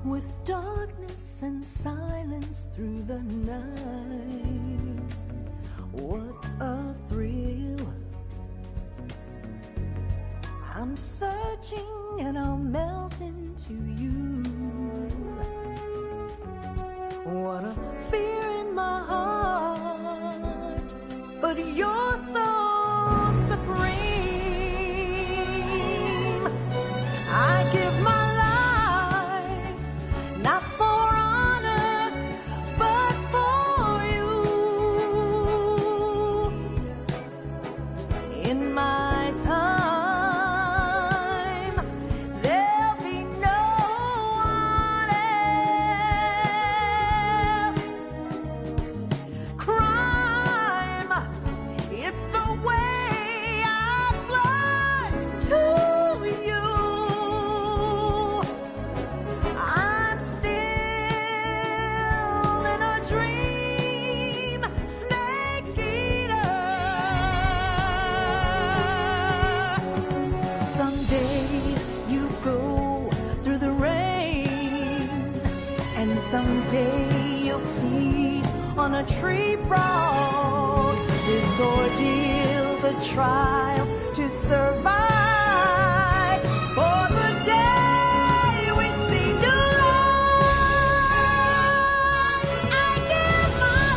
with darkness and silence through the night. What a thrill. I'm searching and I'll melt into you. What a fear in my heart, but you're so supreme. I give my life, not for honor, but for you. In my time, there'll be no one else. Crime, it's the way I fly to you. I'm still in a dream, snake eater. Someday you go through the rain, and someday you'll feed on a tree frog. This ordeal, the trial to survive, for the day we see new light. I give my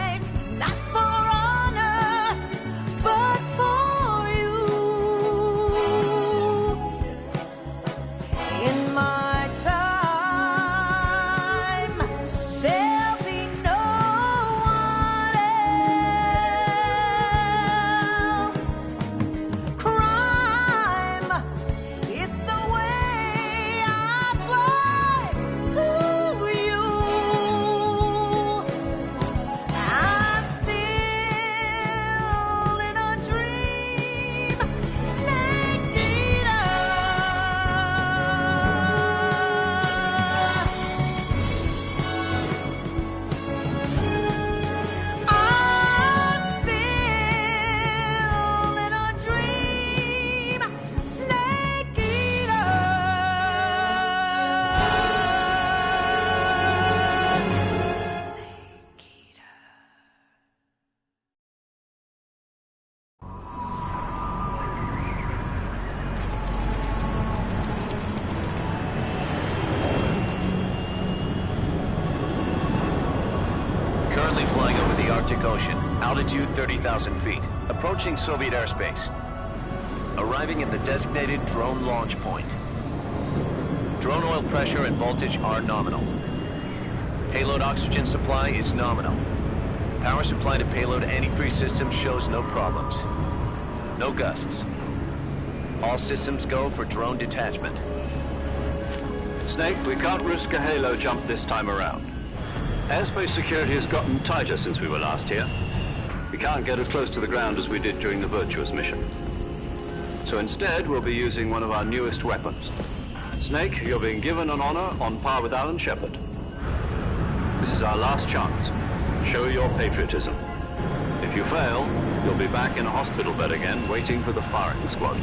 life, not for honor, but for you. In my time, there'll be no one else. Crime, it's the way I fly to you. I'm still in a dream, snake eater. I'm still in a dream, snake eater. Snake eater. Currently flying over the Arctic Ocean, altitude 30,000 feet, approaching Soviet airspace. Arriving at the designated drone launch point. Drone oil pressure and voltage are nominal. Payload oxygen supply is nominal. Power supply to payload antifreeze system shows no problems. No gusts. All systems go for drone detachment. Snake, we can't risk a halo jump this time around. Airspace security has gotten tighter since we were last here. We can't get as close to the ground as we did during the Virtuous mission. So instead, we'll be using one of our newest weapons. Snake, you're being given an honor on par with Alan Shepard. This is our last chance. Show your patriotism. If you fail, you'll be back in a hospital bed again, waiting for the firing squad.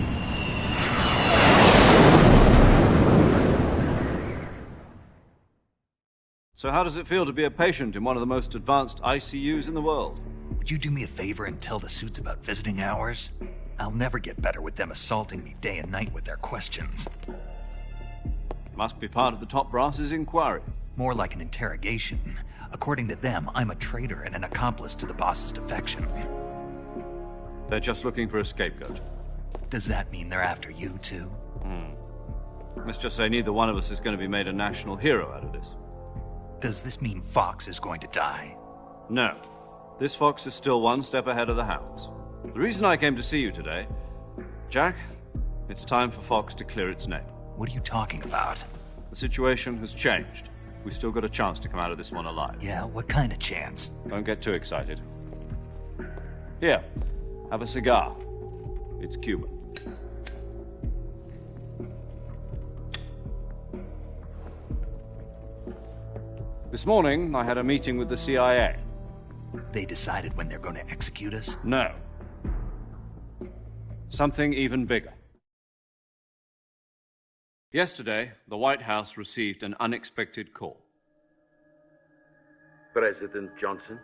So how does it feel to be a patient in one of the most advanced ICUs in the world? Would you do me a favor and tell the suits about visiting hours? I'll never get better with them assaulting me day and night with their questions. Must be part of the top brass's inquiry. More like an interrogation. According to them, I'm a traitor and an accomplice to the boss's defection. They're just looking for a scapegoat. Does that mean they're after you, too? Let's just say neither one of us is going to be made a national hero out of this. Does this mean Fox is going to die? No. This fox is still one step ahead of the hounds. The reason I came to see you today, Jack, it's time for Fox to clear its name. What are you talking about? The situation has changed. We've still got a chance to come out of this one alive. Yeah, what kind of chance? Don't get too excited. Here, have a cigar. It's Cuban. This morning, I had a meeting with the CIA. They decided when they're going to execute us? No. Something even bigger. Yesterday, the White House received an unexpected call. President Johnson?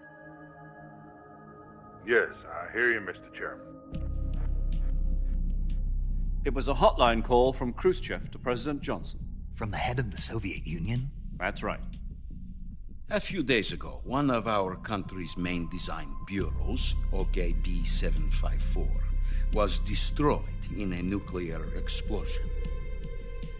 Yes, I hear you, Mr. Chairman. It was a hotline call from Khrushchev to President Johnson. From the head of the Soviet Union? That's right. A few days ago, one of our country's main design bureaus, OKB 754, was destroyed in a nuclear explosion.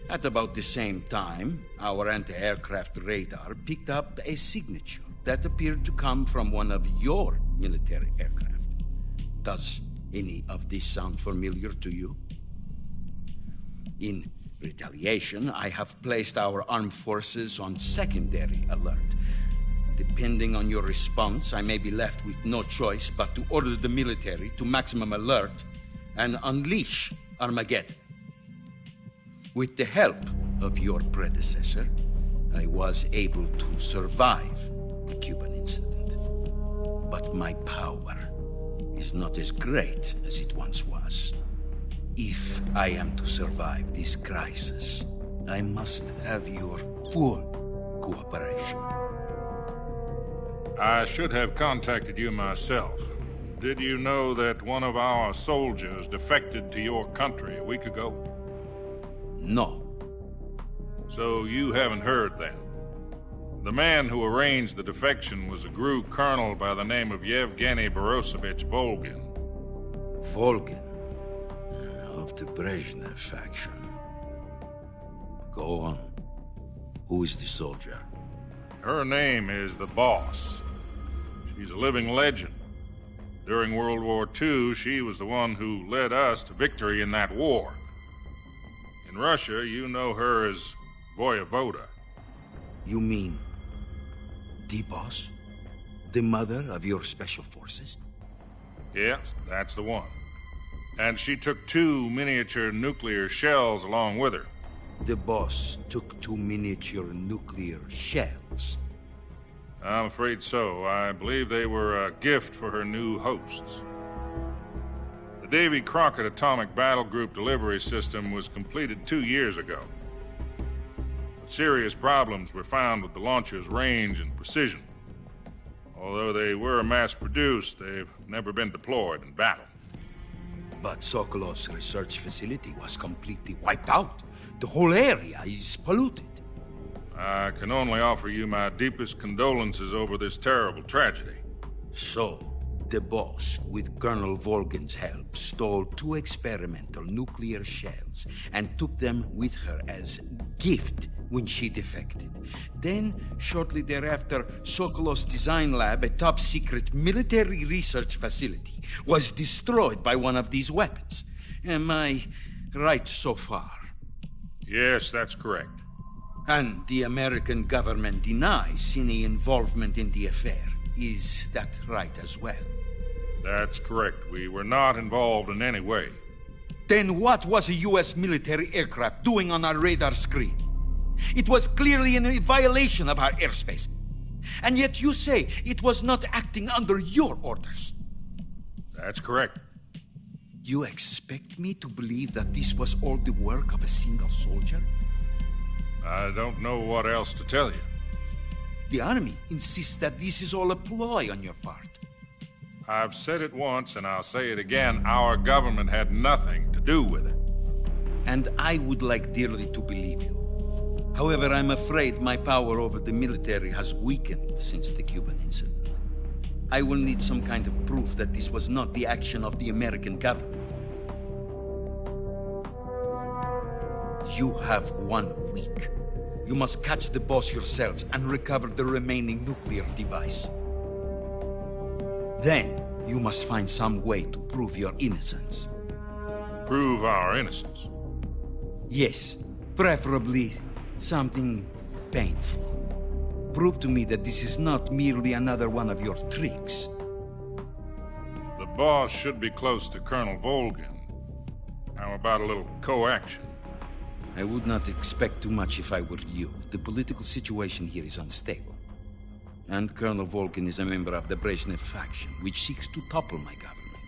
At about the same time, our anti-aircraft radar picked up a signature that appeared to come from one of your military aircraft. Does any of this sound familiar to you? In retaliation, I have placed our armed forces on secondary alert. Depending on your response, I may be left with no choice but to order the military to maximum alert and unleash Armageddon. With the help of your predecessor, I was able to survive the Cuban incident. But my power is not as great as it once was. If I am to survive this crisis, I must have your full cooperation. I should have contacted you myself. Did you know that one of our soldiers defected to your country a week ago? No. So you haven't heard then. The man who arranged the defection was a GRU colonel by the name of Yevgeny Borosovich Volgin. Volgin, of the Brezhnev faction. Go on. Who is the soldier? Her name is the Boss. She's a living legend. During World War II, she was the one who led us to victory in that war. In Russia, you know her as Voyevoda. You mean the Boss? The mother of your special forces? Yes, that's the one. And she took 2 miniature nuclear shells along with her. The Boss took 2 miniature nuclear shells. I'm afraid so. I believe they were a gift for her new hosts. The Davy Crockett Atomic Battle Group delivery system was completed 2 years ago. But serious problems were found with the launcher's range and precision. Although they were mass-produced, they've never been deployed in battle. But Sokolov's research facility was completely wiped out. The whole area is polluted. I can only offer you my deepest condolences over this terrible tragedy. So, the Boss, with Colonel Volgin's help, stole 2 experimental nuclear shells and took them with her as gift when she defected. Then, shortly thereafter, Sokolov's design lab, a top-secret military research facility, was destroyed by one of these weapons. Am I right so far? Yes, that's correct. And the American government denies any involvement in the affair. Is that right as well? That's correct. We were not involved in any way. Then what was a U.S. military aircraft doing on our radar screen? It was clearly in a violation of our airspace. And yet you say it was not acting under your orders. That's correct. You expect me to believe that this was all the work of a single soldier? I don't know what else to tell you. The Army insists that this is all a ploy on your part. I've said it once, and I'll say it again. Our government had nothing to do with it. And I would like dearly to believe you. However, I'm afraid my power over the military has weakened since the Cuban incident. I will need some kind of proof that this was not the action of the American government. You have 1 week. You must catch the Boss yourselves and recover the remaining nuclear device. Then, you must find some way to prove your innocence. Prove our innocence? Yes, preferably something painful. Prove to me that this is not merely another one of your tricks. The Boss should be close to Colonel Volgin. How about a little coaction? I would not expect too much if I were you. The political situation here is unstable. And Colonel Volgin is a member of the Brezhnev faction, which seeks to topple my government.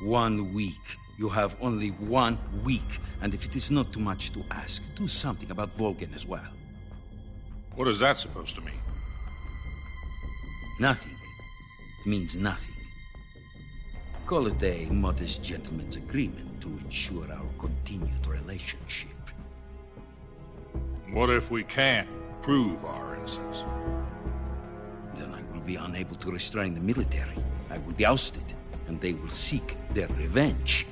1 week You have only 1 week, and if it is not too much to ask, do something about Volgan as well. What is that supposed to mean? Nothing. It means nothing. Call it a modest gentleman's agreement to ensure our continued relationship. What if we can't prove our innocence? Then I will be unable to restrain the military. I will be ousted, and they will seek their revenge.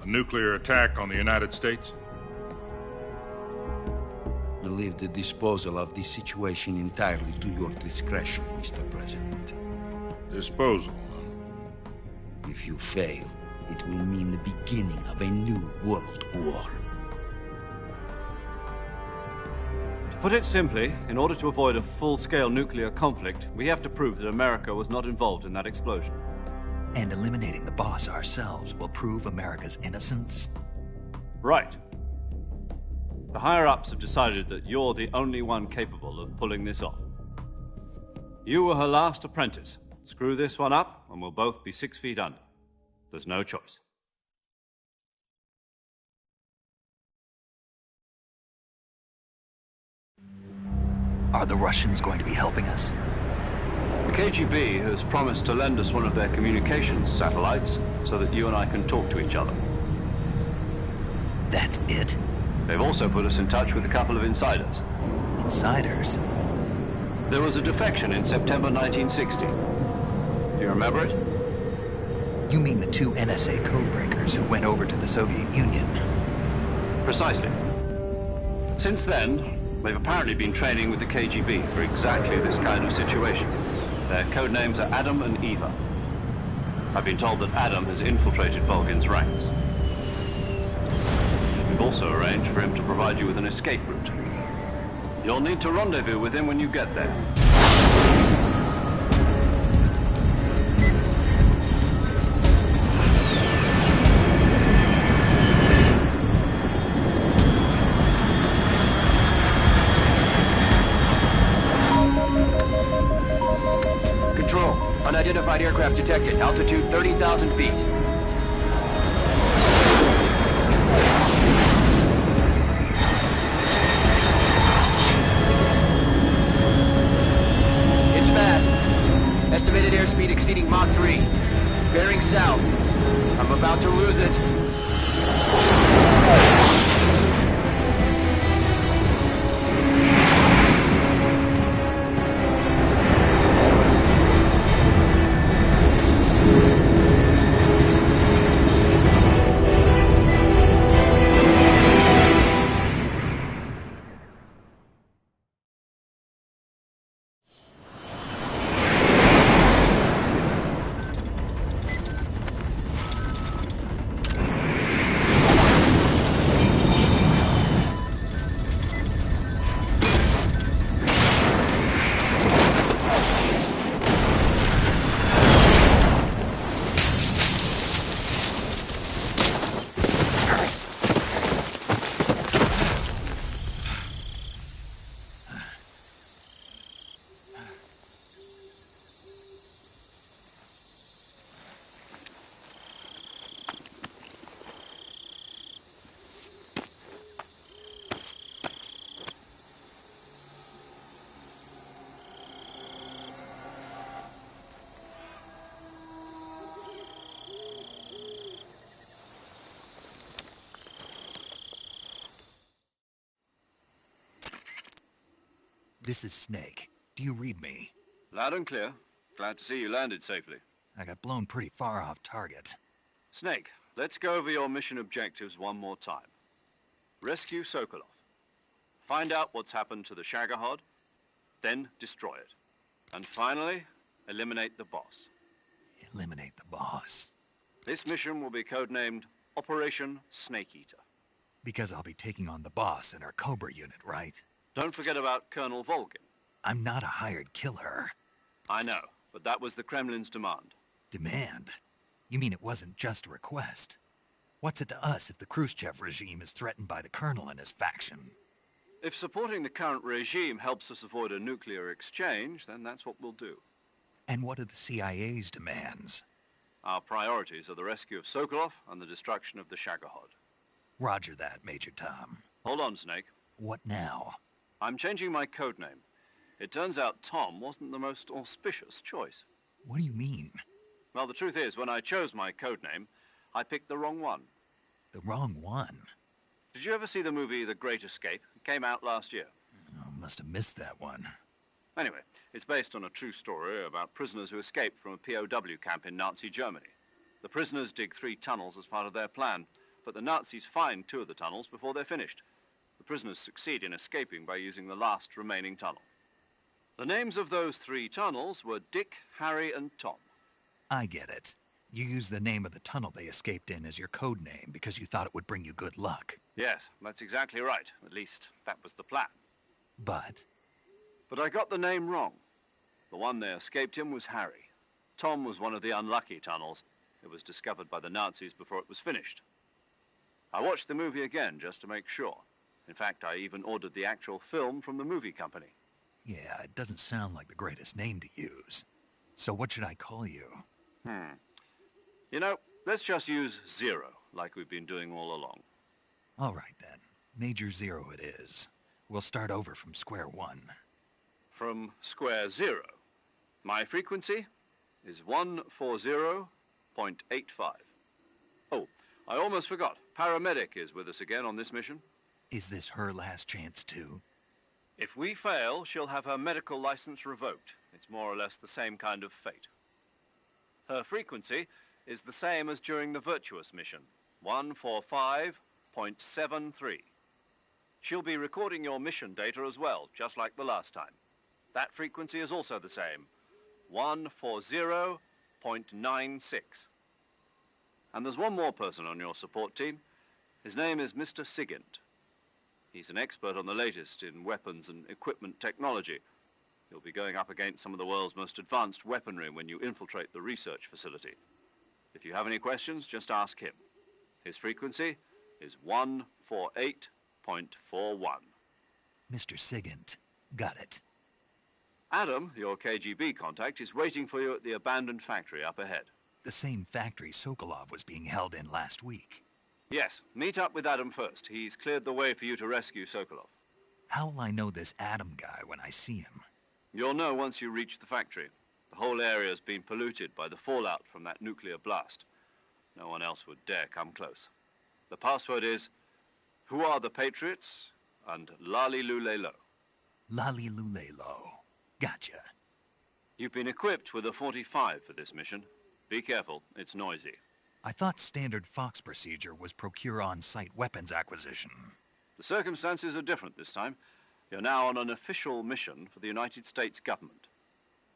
A nuclear attack on the United States? I leave the disposal of this situation entirely to your discretion, Mr. President. Disposal? If you fail, it will mean the beginning of a new world war. To put it simply, in order to avoid a full-scale nuclear conflict, we have to prove that America was not involved in that explosion. And eliminating the boss ourselves will prove America's innocence? Right. The higher-ups have decided that you're the only one capable of pulling this off. You were her last apprentice. Screw this one up, and we'll both be 6 feet under. There's no choice. Are the Russians going to be helping us? The KGB has promised to lend us one of their communications satellites so that you and I can talk to each other. That's it? They've also put us in touch with a couple of insiders. Insiders? There was a defection in September 1960. Do you remember it? You mean the 2 NSA codebreakers who went over to the Soviet Union? Precisely. Since then, they've apparently been training with the KGB for exactly this kind of situation. Their code names are Adam and Eva. I've been told that Adam has infiltrated Volgan's ranks. We've also arranged for him to provide you with an escape route. You'll need to rendezvous with him when you get there. Control, unidentified aircraft detected. Altitude 30,000 feet. It's fast. Estimated airspeed exceeding Mach 3. Bearing south. I'm about to lose it. This is Snake. Do you read me? Loud and clear. Glad to see you landed safely. I got blown pretty far off target. Snake, let's go over your mission objectives one more time. Rescue Sokolov. Find out what's happened to the Shagohod, then destroy it. And finally, eliminate the boss. Eliminate the boss. This mission will be codenamed Operation Snake Eater. Because I'll be taking on the boss in our Cobra unit, right? Don't forget about Colonel Volgan. I'm not a hired killer. I know, but that was the Kremlin's demand. Demand? You mean it wasn't just a request? What's it to us if the Khrushchev regime is threatened by the Colonel and his faction? If supporting the current regime helps us avoid a nuclear exchange, then that's what we'll do. And what are the CIA's demands? Our priorities are the rescue of Sokolov and the destruction of the Shagohod. Roger that, Major Tom. Hold on, Snake. What now? I'm changing my code name. It turns out Tom wasn't the most auspicious choice. What do you mean? Well, the truth is, when I chose my code name, I picked the wrong one. The wrong one? Did you ever see the movie The Great Escape? It came out last year. Oh, must have missed that one. Anyway, it's based on a true story about prisoners who escaped from a POW camp in Nazi Germany. The prisoners dig 3 tunnels as part of their plan, but the Nazis find 2 of the tunnels before they're finished. The prisoners succeed in escaping by using the last remaining tunnel. The names of those 3 tunnels were Dick, Harry, and Tom. I get it. You used the name of the tunnel they escaped in as your code name because you thought it would bring you good luck. Yes, that's exactly right. At least, that was the plan. But I got the name wrong. The one they escaped in was Harry. Tom was one of the unlucky tunnels. It was discovered by the Nazis before it was finished. I watched the movie again just to make sure. In fact, I even ordered the actual film from the movie company. yeah, it doesn't sound like the greatest name to use. So what should I call you? You know, let's just use Zero, like we've been doing all along. All right then. Major Zero it is. We'll start over from square one. From square 0. My frequency is 140.85. Oh, I almost forgot. Paramedic is with us again on this mission. Is this her last chance too? If we fail, she'll have her medical license revoked. It's more or less the same kind of fate. Her frequency is the same as during the Virtuous mission, 145.73. She'll be recording your mission data as well, just like the last time. That frequency is also the same, 140.96. And there's one more person on your support team. His name is Mr. Sigint. He's an expert on the latest in weapons and equipment technology. You'll be going up against some of the world's most advanced weaponry when you infiltrate the research facility. If you have any questions, just ask him. His frequency is 148.41. Mr. Sigint. Got it. Adam, your KGB contact, is waiting for you at the abandoned factory up ahead. The same factory Sokolov was being held in last week. Yes, meet up with Adam first. He's cleared the way for you to rescue Sokolov. How'll I know this Adam guy when I see him? You'll know once you reach the factory. The whole area's been polluted by the fallout from that nuclear blast. No one else would dare come close. The password is, "Who are the Patriots?" and Lali Lulelo. Lali Lulelo. Gotcha. You've been equipped with a 45 for this mission. Be careful, it's noisy. I thought standard Fox procedure was procure on-site weapons acquisition. The circumstances are different this time. You're now on an official mission for the United States government.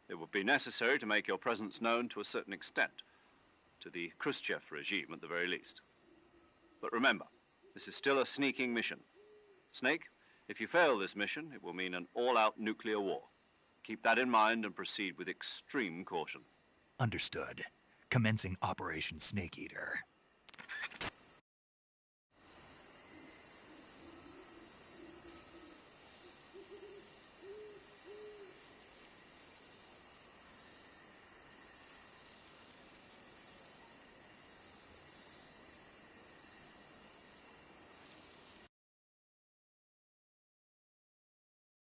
It would be necessary to make your presence known to a certain extent, to the Khrushchev regime at the very least. But remember, this is still a sneaking mission. Snake, if you fail this mission, it will mean an all-out nuclear war. Keep that in mind and proceed with extreme caution. Understood. Commencing Operation Snake Eater.